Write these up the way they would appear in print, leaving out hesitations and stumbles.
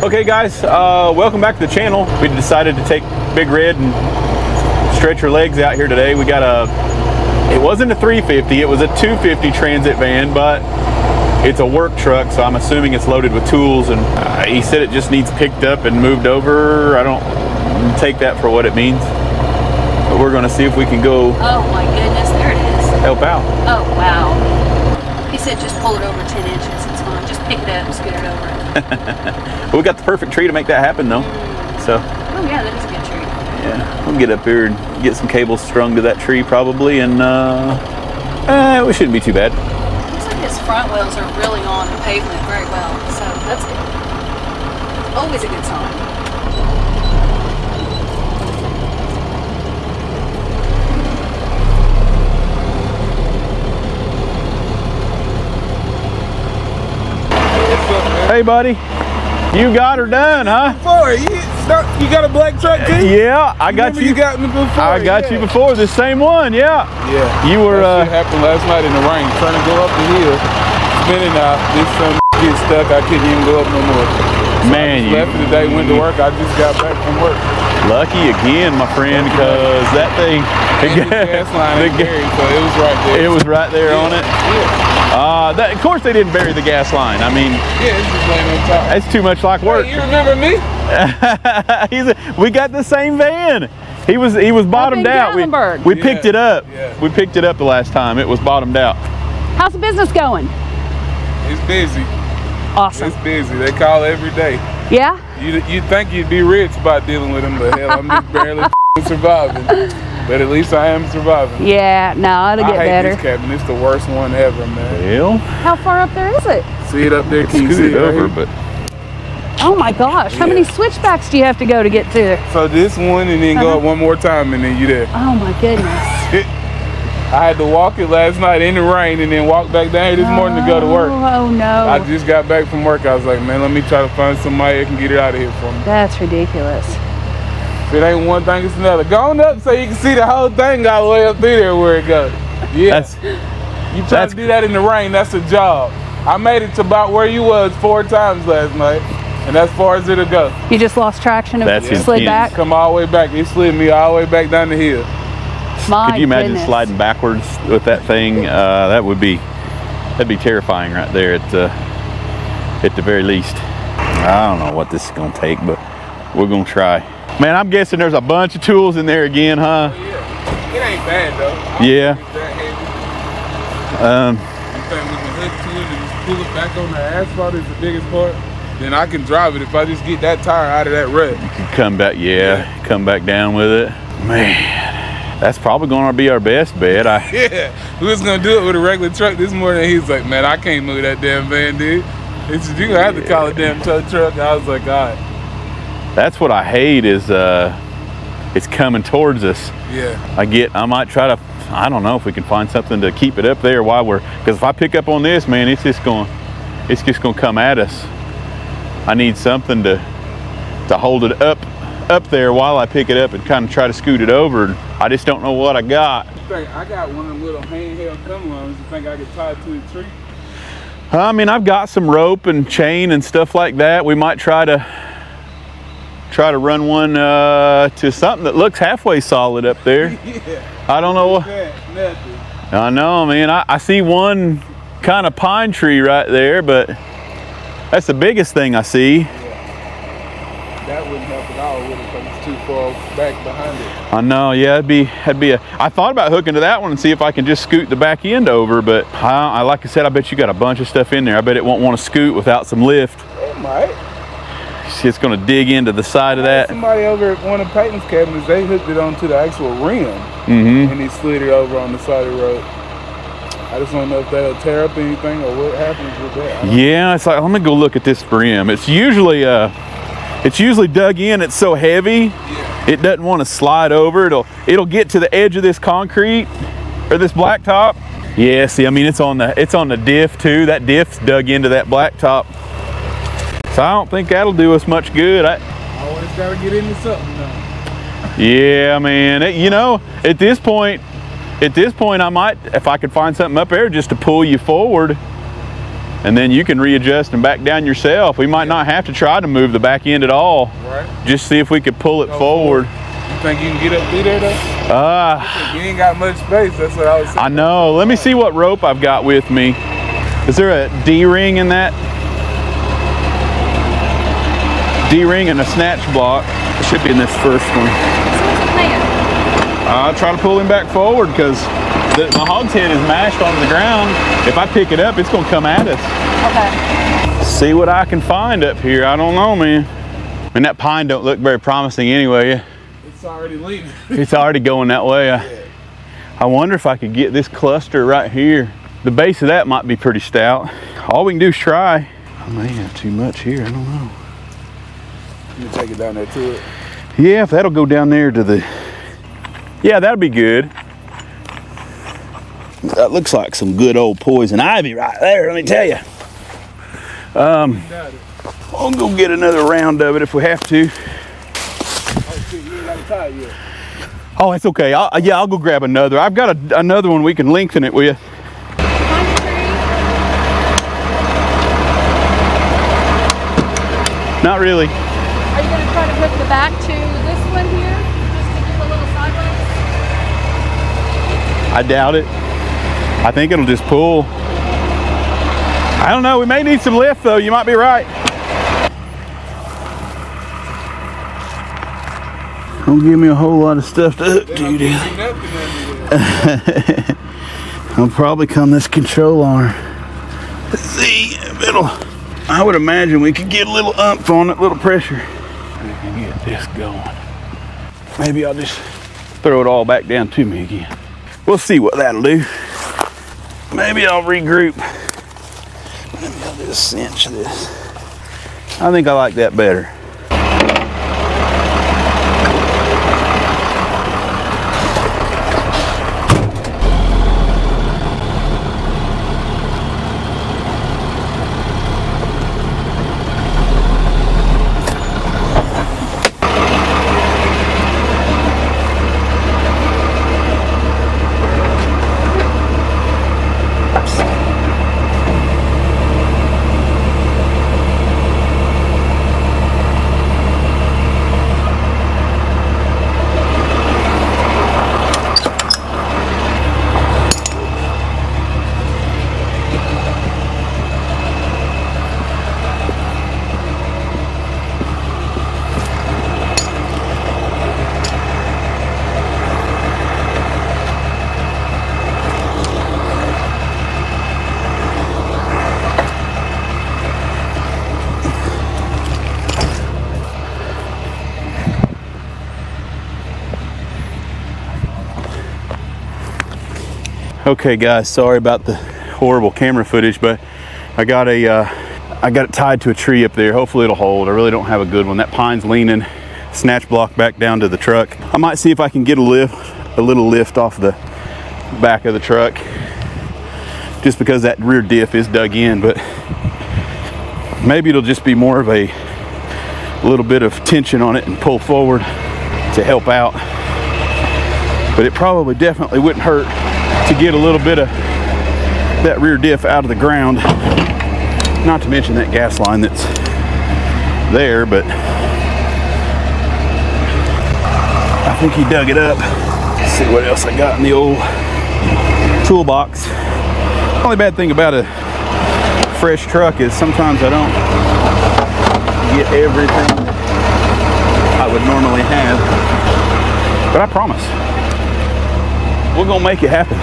Okay guys, welcome back to the channel. We decided to take Big Red and stretch her legs out here today. We got it wasn't a 350, it was a 250 transit van, but it's a work truck, so I'm assuming it's loaded with tools, and he said it just needs picked up and moved over. I don't take that for what it means, but we're gonna see if we can go. Oh my goodness, there it is. Help out. Oh wow. He said just pull it over 10 inches, it's fine. Just pick it up and scoot it over. We got the perfect tree to make that happen though. So. Oh yeah, that is a good tree. Yeah, we'll get up here and get some cables strung to that tree probably, and we shouldn't be too bad. Looks like his front wheels are really on the pavement very well, so that's good. Always a good sign. Hey buddy, you got her done, huh? Before you got a black truck too? Yeah, I got you. You got me before. I got you before, the same one, yeah. Yeah. You were. That shit happened last night in the rain, trying to go up the hill, spinning out. This son get stuck. I couldn't even go up no more. So Man, I left for the day, went to work. I just got back from work. Lucky again, my friend, because that thing. The gas line ain't buried, so it was right there. It was right there on it. Yeah. Of course they didn't bury the gas line. I mean, yeah, it's just laying on top. That's too much like work. Hey, you remember me? We got the same van. He was bottomed out. We picked it up. Yeah. We picked it up the last time. It was bottomed out. How's the business going? It's busy. Awesome. It's busy. They call every day. Yeah? You'd think you'd be rich by dealing with them, but hell, I'm just barely surviving. But at least I am surviving. Yeah, no, it'll get better. I hate this cabin. It's the worst one ever, man. Well, how far up there is it? See it up there? Can you scoot see it over, but. Oh my gosh, how many switchbacks do you have to go to get to? So this one and then go up one more time and then you there. Oh my goodness. I had to walk it last night in the rain and then walk back down here this morning to go to work. Oh no. I just got back from work. I was like, man, let me try to find somebody that can get it out of here for me. That's ridiculous. If it ain't one thing, it's another. Go on up so you can see the whole thing all the way up through there where it goes. Yeah. You try to do that in the rain, that's a job. I made it to about where you was 4 times last night, and as far as it'll go. You just lost traction and slid back? Come all the way back. It slid me all the way back down the hill. Could you imagine sliding backwards with that thing? That'd be terrifying right there at the very least. I don't know what this is gonna take, but we're gonna try. Man, I'm guessing there's a bunch of tools in there again, huh? Oh, yeah. It ain't bad though. Yeah. You think we can hook to it and just pull it back on the asphalt is the biggest part? Then I can drive it if I just get that tire out of that rut. You can come back, come back down with it. Man, that's probably gonna be our best bet. Yeah, we was gonna do it with a regular truck this morning. He was like, man, I can't move that damn van, dude. It's you gonna have to call a damn tow truck. I was like, all right. That's what I hate is it's coming towards us. Yeah. I might try to, I don't know if we can find something to keep it up there while because if I pick up on this, man, it's just gonna come at us. I need something to hold it up there while I pick it up and kind of try to scoot it over. I just don't know what I got. I got one of them little handheld come-alongs. You think I could tie it to the tree? I mean, I've got some rope and chain and stuff like that. We might try to run one to something that looks halfway solid up there. Yeah. I don't know what. I know, man. I see one kind of pine tree right there, but that's the biggest thing I see. Yeah. That wouldn't help at all, would it? Because it's too far back behind it. I know, yeah, that'd be I thought about hooking to that one and see if I can just scoot the back end over, but like I said, I bet you got a bunch of stuff in there. I bet it won't want to scoot without some lift. It might. It's going to dig into the side of that. Somebody over at one of Peyton's cabinets, they hooked it onto the actual rim, and he slid it over on the side of the road. I just don't know if that'll tear up anything or what happens with that. Yeah, it's like, let me go look at this rim. It's usually dug in. It's so heavy, it doesn't want to slide over. It'll get to the edge of this concrete or this blacktop. Yeah, see, I mean, it's on the diff too. That diff's dug into that blacktop. So I don't think that'll do us much good. I always gotta get into something now. Yeah, man. You know, at this point, I might, if I could find something up there just to pull you forward. and then you can readjust and back down yourself. We might not have to try to move the back end at all. Right. Just see if we could pull it forward. You think you can get up through there though? You ain't got much space, that's what I was saying. I know. Let me see what rope I've got with me. Is there a D-ring in that? D-ring and a snatch block. It should be in this first one. So what's the plan? I'll try to pull him back forward because my hogshead is mashed onto the ground. If I pick it up, it's gonna come at us. Okay. See what I can find up here. I don't know, man. And that pine don't look very promising anyway. It's already leaving. It's already going that way. I wonder if I could get this cluster right here. The base of that might be pretty stout. All we can do is try. I may have too much here, I don't know. You can take it down there to it. Yeah, if that'll go down there to the, yeah, that'll be good. That looks like some good old poison ivy right there, let me tell you. I'll go get another round of it if we have to. Oh, shit, you ain't got a tie yet. Oh, it's okay. I'll go grab another. I've got another one we can lengthen it with. Find a tree. Not really. Are you going to try to hook the back to this one here? Just to give a little sideways? I doubt it. I think it'll just pull. I don't know. We may need some lift though. You might be right. Don't give me a whole lot of stuff to hook to, dude. I'll probably come this control arm. Let's see if it'll. I would imagine we could get a little umph on it, a little pressure. We can get this going. Maybe I'll just throw it all back down to me again. We'll see what that'll do. Maybe I'll regroup. Maybe I'll just cinch this. I think I like that better. Okay guys, sorry about the horrible camera footage, but I got it tied to a tree up there. Hopefully it'll hold. I really don't have a good one. That pine's leaning. Snatch block back down to the truck. I might see if I can get a little lift off the back of the truck, just because that rear diff is dug in, but maybe it'll just be more of a little bit of tension on it and pull forward to help out. But it probably definitely wouldn't hurt to get a little bit of that rear diff out of the ground. Not to mention that gas line that's there, but I think he dug it up. Let's see what else I got in the old toolbox. The only bad thing about a fresh truck is sometimes I don't get everything that I would normally have, but I promise we're gonna make it happen.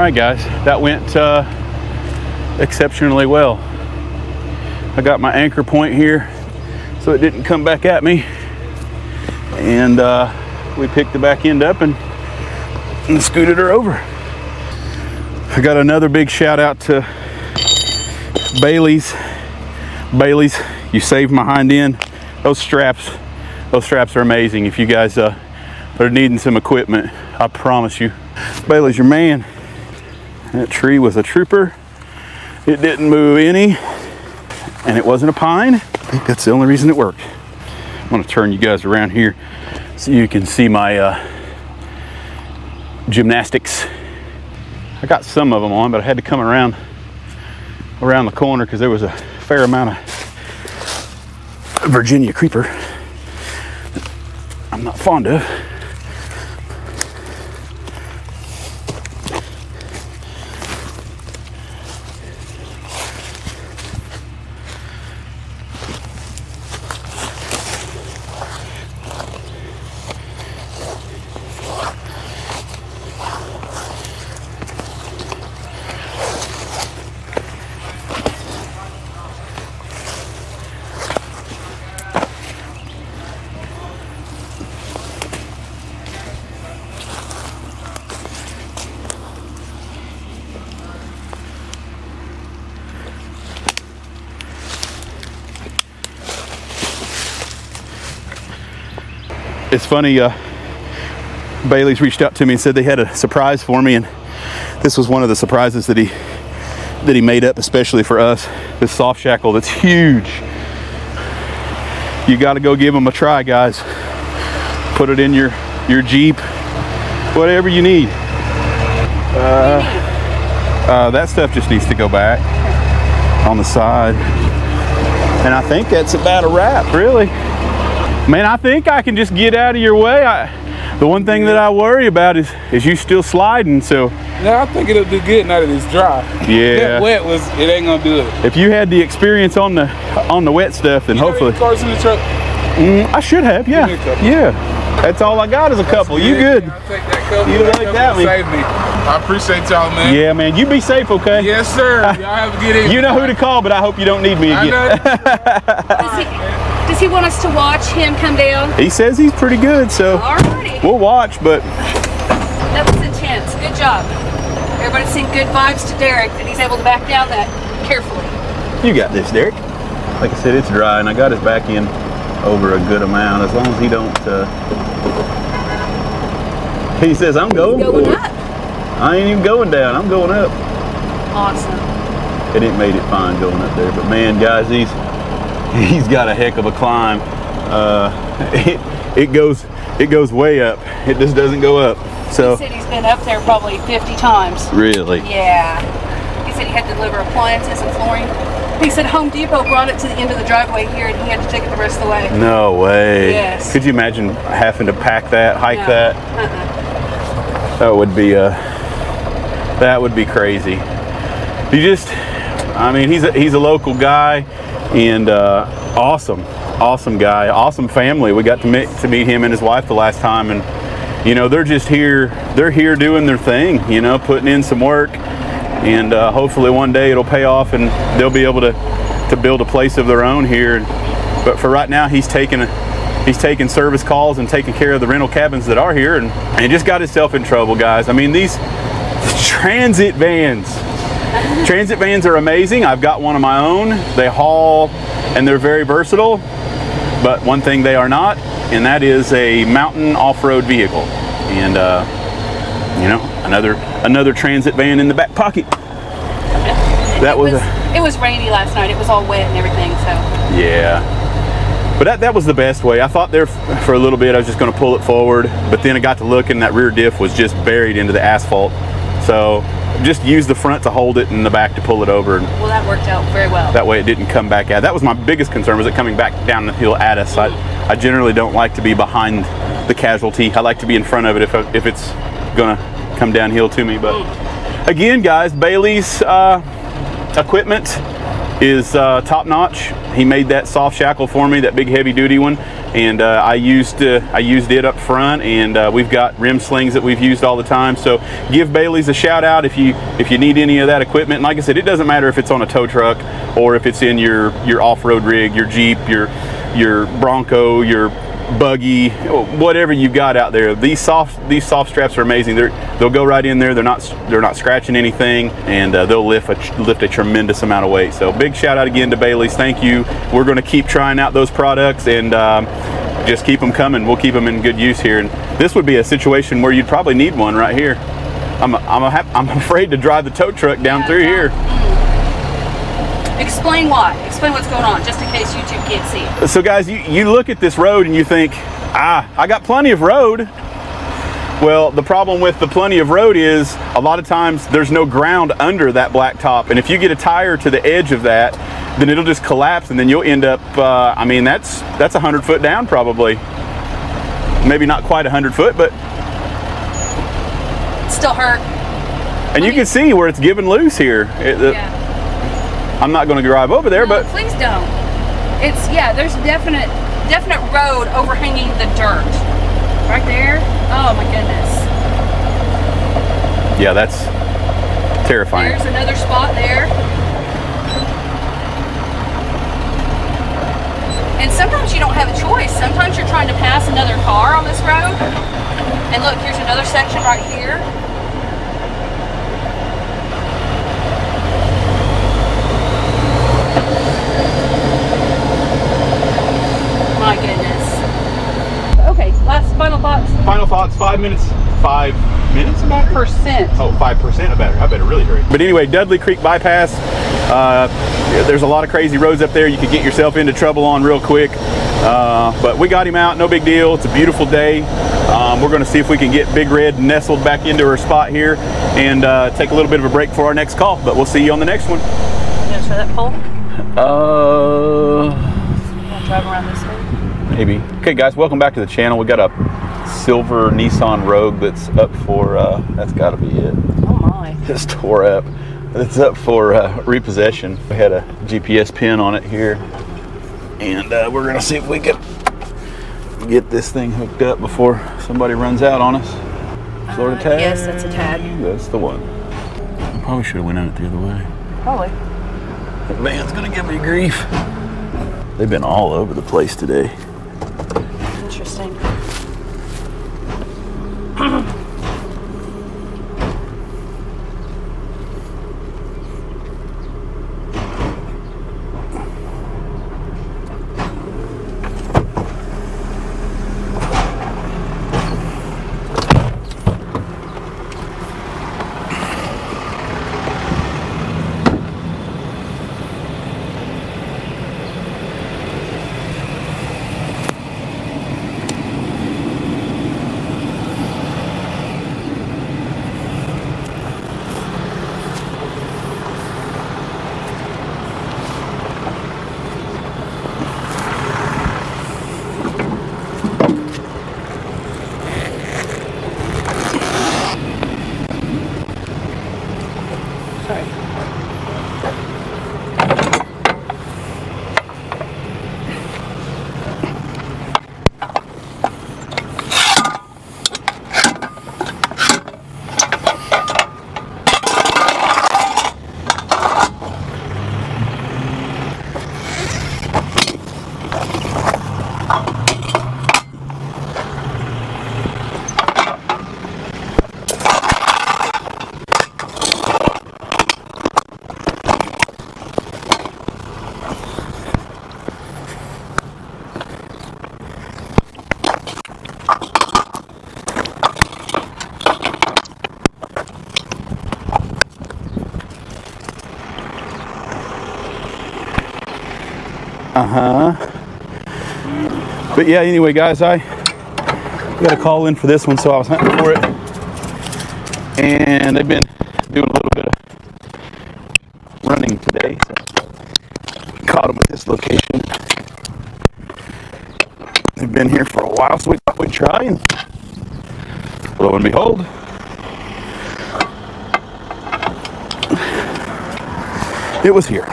right, guys, that went exceptionally well. I got my anchor point here so it didn't come back at me, and we picked the back end up and scooted her over. I got another big shout out to Bailey's. Bailey's, you saved my hind end. Those straps are amazing. If you guys are needing some equipment, I promise you, Bailey's your man. That tree was a trooper. It didn't move any, and it wasn't a pine. I think that's the only reason it worked. I'm gonna turn you guys around here so you can see my gymnastics. I got some of them on, but I had to come around the corner because there was a fair amount of Virginia creeper that I'm not fond of. It's funny, Bailey's reached out to me and said they had a surprise for me, and this was one of the surprises that he made up especially for us. This soft shackle that's huge. You got to go give them a try, guys. Put it in your Jeep, whatever you need. That stuff just needs to go back on the side, and I think that's about a wrap, really. Man, I think I can just get out of your way. The one thing that I worry about is you still sliding, so. Yeah, I think it'll do good now that it's dry. Yeah. That wet it ain't gonna do it. If you had the experience on the wet stuff, then hopefully. You cars in the truck? I should have, yeah. Yeah. That's all I got is a couple. You good? I'll take that couple. You like that, man? Save me. I appreciate y'all, man. Yeah, man. You be safe, okay? Yes, sir. Y'all have a good evening. You know who to call, but I hope you don't need me again. Does he want us to watch him come down? He says he's pretty good, so Alrighty. we'll watch, but. That was intense. Good job. Everybody's seen good vibes to Derek, and he's able to back down that carefully. You got this, Derek. Like I said, it's dry, and I got his back end over a good amount, as long as he don't. He says, I'm going Going for it. up. I ain't even going down, I'm going up. Awesome. And it made it fine going up there, but man, guys, he's got a heck of a climb. It goes way up. It just doesn't go up. So He said he's been up there probably 50 times. really, Yeah. He said he had to deliver appliances and flooring. He said Home Depot brought it to the end of the driveway here, and he had to take it the rest of the way. no way. Yes. Could you imagine having to pack that, hike No. that? That would be crazy. I mean, he's a local guy, and awesome guy, awesome family. We got to meet him and his wife the last time, and you know, they're just here. They're here doing their thing, you know, putting in some work, and hopefully one day it'll pay off, and they'll be able to build a place of their own here. But for right now, he's taking service calls and taking care of the rental cabins that are here, and he just got himself in trouble, guys. I mean, these transit vans are amazing. I've got one of my own. They haul, and they're very versatile, but one thing they are not, and that is a mountain off-road vehicle. And you know, another transit van in the back pocket. It was rainy last night. It was all wet and everything, so. Yeah. But that was the best way. I thought there for a little bit I was just going to pull it forward, but then I got to look, and that rear diff was just buried into the asphalt. So just use the front to hold it and the back to pull it over. Well, that worked out very well. That way it didn't come back at. That was my biggest concern, was it coming back down the hill at us. I generally don't like to be behind the casualty. I like to be in front of it if it's going to come downhill to me. But again, guys, Bailey's equipment, is top notch. He made that soft shackle for me, that big heavy duty one, and I used it up front, and we've got rim slings that we've used all the time. So give Bailey's a shout out if you need any of that equipment. And like I said, it doesn't matter if it's on a tow truck or if it's in your off-road rig, your Jeep, your Bronco, your buggy, whatever you've got out there. These soft straps are amazing. They'll go right in there. They're not scratching anything, and they'll lift a tremendous amount of weight. So big shout out again to Bailey's. Thank you. We're going to keep trying out those products, and just keep them coming. We'll keep them in good use here. And this would be a situation where you'd probably need one right here. I'm afraid to drive the tow truck down through here. Explain why. Explain what's going on, just in case YouTube can't see it. So guys, you look at this road and you think, I got plenty of road. Well, the problem with the plenty of road is a lot of times there's no ground under that black top, and if you get a tire to the edge of that, then it'll just collapse, and then you'll end up, I mean, that's 100 foot down probably. Maybe not quite 100 foot, but It still hurt. And you can see where it's giving loose here. Yeah. I'm not going to drive over there, No, but please don't. It's, yeah, there's definite road overhanging the dirt. Right there. Oh my goodness. yeah, that's terrifying. There's another spot there. And sometimes you don't have a choice. Sometimes you're trying to pass another car on this road. And look, here's another section right here. My goodness. Okay, last final thoughts. Final thoughts, 5 minutes. 5 minutes of battery? Percent. Oh, 5% of battery. I better really hurry. But anyway, Dudley Creek Bypass. There's a lot of crazy roads up there you could get yourself into trouble on real quick. But we got him out, no big deal. It's a beautiful day. We're going to see if we can get Big Red nestled back into her spot here and take a little bit of a break for our next call. But we'll see you on the next one. You gonna try that pole? Drive around this way? Maybe. Okay, guys, welcome back to the channel. We got a silver Nissan Rogue that's up for, that's got to be it. Oh my. It's tore up. It's up for repossession. We had a GPS pin on it here, and we're going to see if we can get this thing hooked up before somebody runs out on us. Florida tag? Yes, that's a tag. That's the one. I probably should have went out it the other way. Probably. That van's going to give me grief. They've been all over the place today. Interesting. But yeah, anyway, guys, I got a call in for this one, so I was hunting for it. And they've been doing a little bit of running today, so caught them at this location. They've been here for a while, so we thought we'd try, and lo and behold, it was here.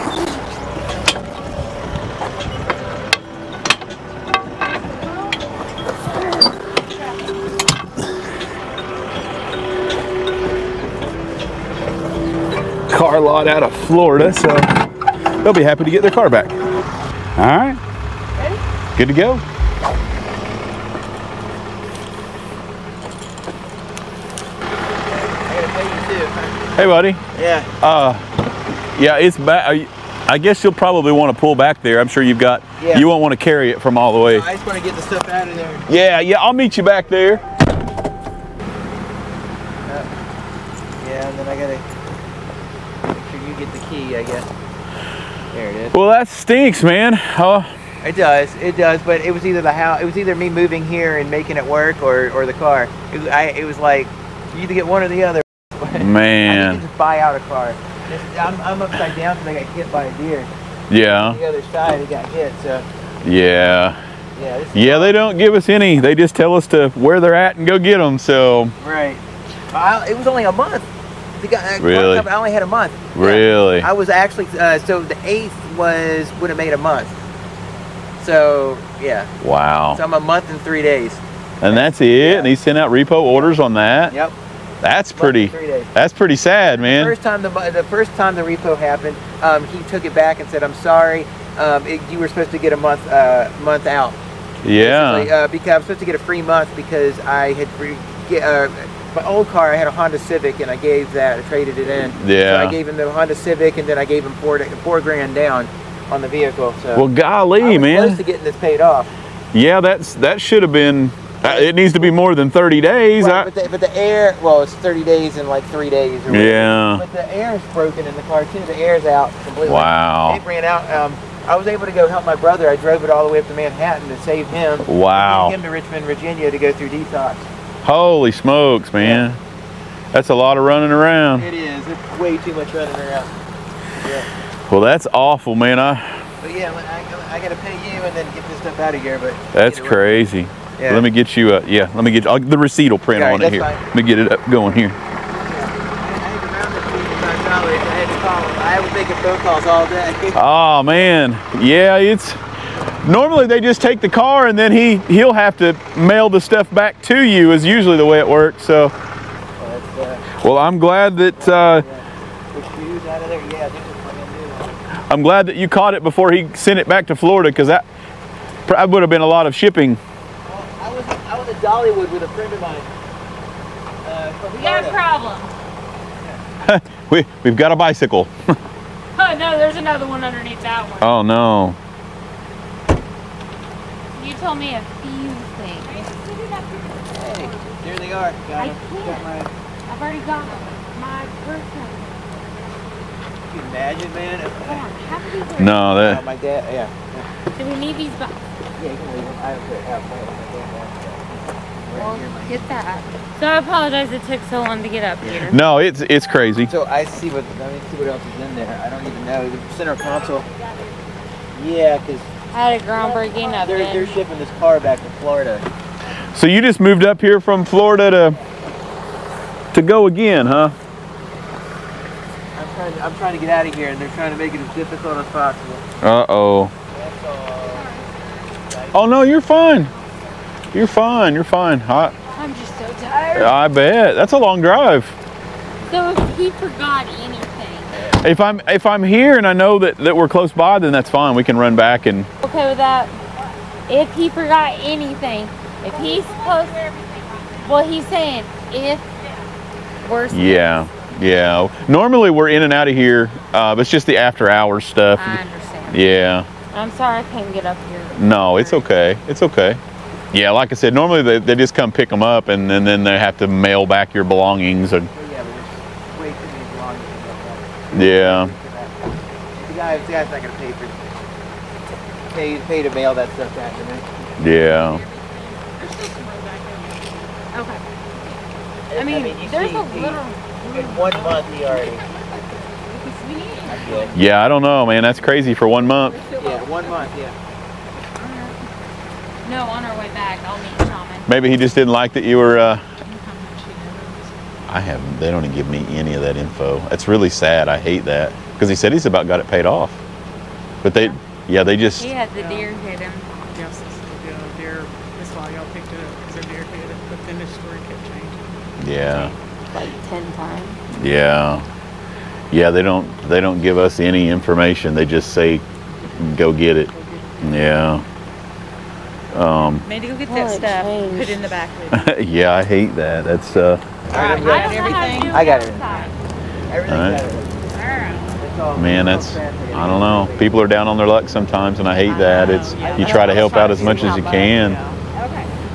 lot out of Florida, so they'll be happy to get their car back. All right. Ready? Good to go. Hey, buddy. Yeah. Yeah, it's back. I guess you'll probably want to pull back there. I'm sure you've got. Yeah. You won't want to carry it from all the way. I just want to get the stuff out of there. Yeah. I'll meet you back there. Yeah, and then I gotta make sure you get the key, I guess. There it is. Well, that stinks, man. Oh, It does, but it was either the house, it was either me moving here and making it work or the car. It was like, you either get one or the other. I need man. to just buy out a car. I'm upside down because I got hit by a deer. Yeah. On the other side, it got hit, so Yeah. yeah. This is Yeah, they don't give us any. They just tell us to where they're at and go get them. So right. It was only a month. Really? I only had a month. Really? I was actually so the 8th would have made a month. So yeah. Wow. So I'm a month and 3 days. And that's it. Yeah. And he sent out repo orders on that. Yep. That's Month and pretty. 3 days. That's pretty sad, man. The first time the repo happened, he took it back and said, "I'm sorry. You were supposed to get a month out." Yeah. Because I was supposed to get a free month because I had my old car. I had a Honda Civic and I traded it in. Yeah. So I gave him the Honda Civic and then I gave him four grand down on the vehicle. So Well, golly, I was man. close to getting this paid off. Yeah, that should have been. It needs to be more than 30 days. Right, but the air, well, it's 30 days and like 3 days. Or whatever. Yeah. But the air is broken in the car too. The air's out completely. Wow. It ran out. I was able to go help my brother. I drove it all the way up to Manhattan to save him. Wow. Take him to Richmond, Virginia to go through detox. Holy smokes, man. That's a lot of running around. It is. It's way too much running around. Yeah. Well, that's awful, man. But yeah, I got to pay you and then get this stuff out of here. But That's either way. crazy. Yeah. Let me get you. Let me get the receipt will print Right, on it that's here. fine. Let me get it up going here. I had to round up $55. I had to call him. I was making phone calls all day. Oh man, yeah. It's normally they just take the car and then he'll have to mail the stuff back to you. Is usually the way it works. So, well, I'm glad that. The shoes out of there. Yeah, this is what I'm doing. I'm glad that you caught it before he sent it back to Florida, because that would have been a lot of shipping. I was at Dollywood with a friend of mine. From We got a Florida. problem. We've got a bicycle. Oh no, there's another one underneath that one. Oh no. You told me a few things. Hey, there they are. Got I 'em. can't. Got mine. I've already got my person. Can you imagine, man? Come on, how do we do No, that. My dad, yeah. Do we need these? Yeah, you can leave them. I don't care how Well, get that. So I apologize it took so long to get up here. No, it's crazy. So let me see what else is in there. I don't even know. The center console. Yeah, because I had a groundbreaking up they're shipping this car back to Florida. So you just moved up here from Florida to go again, huh? I'm trying to get out of here, and they're trying to make it as difficult as possible. Uh-oh. That's all. Oh no, you're fine. You're fine. You're fine. I'm just so tired. I bet. That's a long drive. So if he forgot anything, If I'm here and I know that we're close by, then that's fine. We can run back and. okay with that? If he forgot anything, if he's supposed, well, he's saying if worse. Yeah. Yeah. Normally we're in and out of here. But it's just the after hours stuff. I understand. Yeah. I'm sorry I couldn't get up here. No, it's okay. It's okay. Yeah, like I said, normally they just come pick them up and then they have to mail back your belongings. And, Yeah, but there's way too many belongings in that. yeah. The guy's not going to pay to mail that stuff back to me. Yeah. Okay. I mean, you there's see, a little. in 1 month he already. I'm good. Yeah, I don't know, man. That's crazy for 1 month. Yeah, 1 month. Yeah. No, on our way back, I'll meet Shaman. Maybe he just didn't like that you were. They don't even give me any of that info. It's really sad. I hate that because he said he's about got it paid off, but they just. He had the deer hit him. Yes, this is the deer. That's why y'all picked it up because the deer hit it. But then the story kept changing. Yeah. Like 10 times. Yeah. Yeah, they don't give us any information. They just say, go get it. Yeah. Need to go get that stuff. Put it in the back. Yeah, I hate that. That's All right, you got everything? I got it. Everything All right. got it. Man, that's, I don't know. People are down on their luck sometimes, and I hate that. It's, you try to help out as much as you can.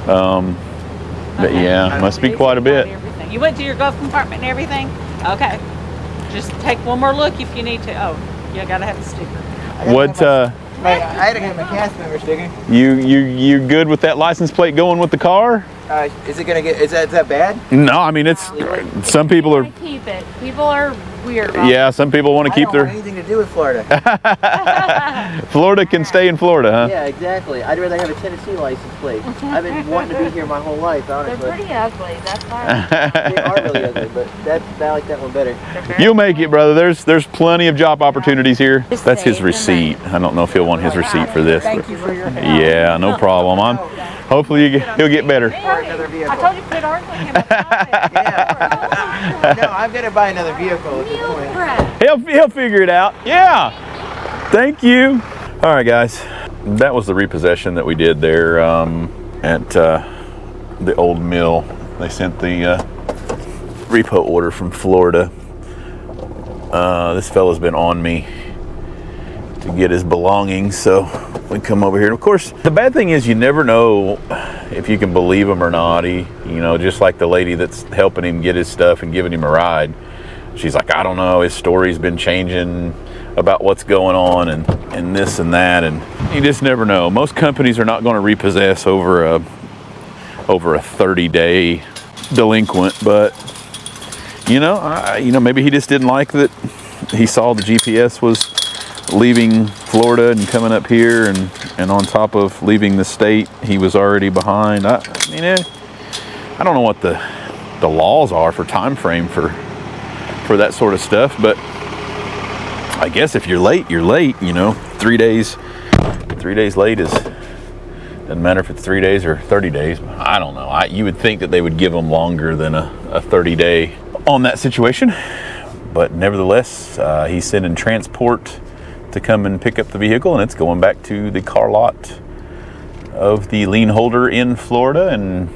But yeah, must be quite a bit. You went to your glove compartment and everything? Okay. Just take one more look if you need to. Oh, you gotta have the sticker. What, I had to get my cast member sticker. you good with that license plate going with the car? Is it gonna get? Is that bad? No, I mean, it's, some people are, Keep it. People are weird about yeah, some people want to keep I don't their, want anything to do with Florida. Florida can stay in Florida, huh? Yeah, exactly. I'd rather have a Tennessee license plate. I've been wanting to be here my whole life, They're honestly. pretty ugly. That's fine. They are really ugly, but I like that one better. You'll make it, brother. There's plenty of job opportunities here. Just That's his save the receipt. I don't know if he'll want his receipt for this. Thank but- you for your help. Yeah, no problem. Hopefully he'll get better. Or another vehicle. I told you quit arguing him. No, I'm gonna buy another vehicle at this point. Crap. He'll figure it out. Yeah. Thank you. All right, guys. That was the repossession that we did there at the old mill. They sent the repo order from Florida. This fella's been on me to get his belongings, so we come over here. And of course, the bad thing is you never know if you can believe him or not. You know, just like the lady that's helping him get his stuff and giving him a ride. She's like, I don't know, his story's been changing about what's going on and this and that, and you just never know. Most companies are not going to repossess over a 30-day delinquent, but you know, maybe he just didn't like that. He saw the GPS was leaving Florida and coming up here, and on top of leaving the state, he was already behind. I mean, I don't know what the laws are for time frame for that sort of stuff, but I guess if you're late, you're late. You know, 3 days late doesn't matter if it's 3 days or 30 days. I don't know. You would think that they would give them longer than a 30-day on that situation, but nevertheless, he's sending transport to come and pick up the vehicle, and it's going back to the car lot of the lien holder in Florida. And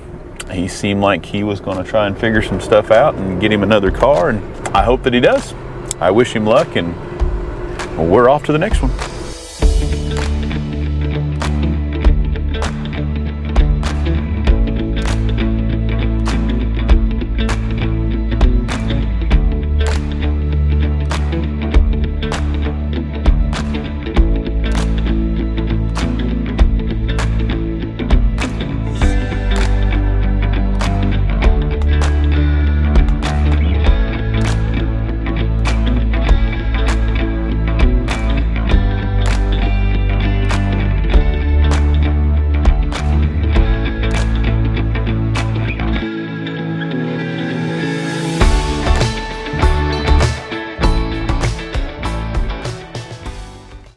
he seemed like he was going to try and figure some stuff out and get him another car, and I hope that he does. I wish him luck, and we're off to the next one.